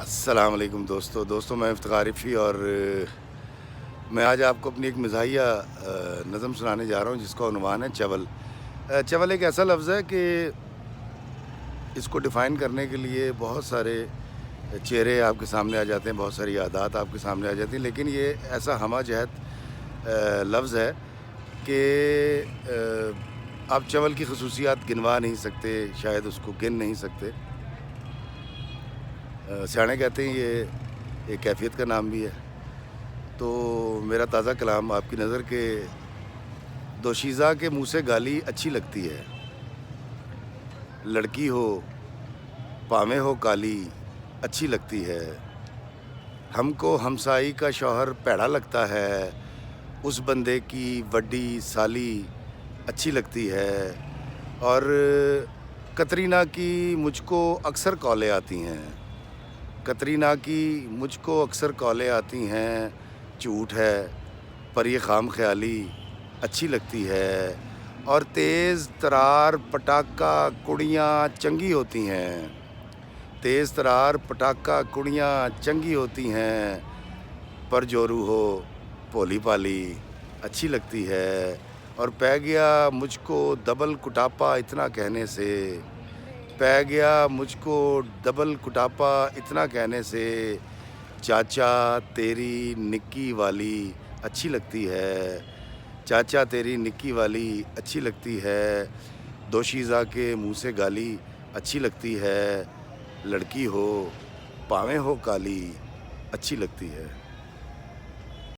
السلام علیکم دوستوں میں افتخار رفیع اور میں آج آپ کو اپنی ایک مزاحیہ نظم سنانے جا رہا ہوں جس کا عنوان ہے چول۔ چول ایک ایسا لفظ ہے کہ اس کو ڈیفائن کرنے کے لیے بہت سارے چہرے آپ کے سامنے آ جاتے ہیں، بہت ساری عادات آپ کے سامنے آ جاتی ہیں، لیکن یہ ایسا ہمہ جہت لفظ ہے کہ آپ چول کی خصوصیات گنوا نہیں سکتے، شاید اس کو گن نہیں سکتے۔ سیانے کہتے ہیں یہ ایک کیفیت کا نام بھی ہے۔ تو میرا تازہ کلام آپ کی نظر کے دوشیزہ کے منہ سے گالی اچھی لگتی ہے، لڑکی ہو پاویں ہو کالی اچھی لگتی ہے، ہم کو ہمسائی کا شوہر پیڑا لگتا ہے، اس بندے کی وڈی سالی اچھی لگتی ہے، اور کترینہ کی مجھ کو اکثر کالیں آتی ہیں، کترینہ کی مجھ کو اکثر کالیں آتی ہیں، جھوٹ ہے پر یہ خام خیالی اچھی لگتی ہے، اور تیز ترار پٹاخہ کڑیاں چنگی ہوتی ہیں، تیز ترار پٹاخہ کڑیاں چنگی ہوتی ہیں، پر جورو ہو پولی پالی اچھی لگتی ہے، اور پہ گیا مجھ کو ڈبل کٹاپا اتنا کہنے سے، پہ گیا مجھ کو ڈبل کٹاپا اتنا کہنے سے، چاچا تیری نکی والی اچھی لگتی ہے، چاچا تیری نکی والی اچھی لگتی ہے، دوشیزہ کے منہ سے گالی اچھی لگتی ہے، لڑکی ہو پاویں ہو کالی اچھی لگتی ہے۔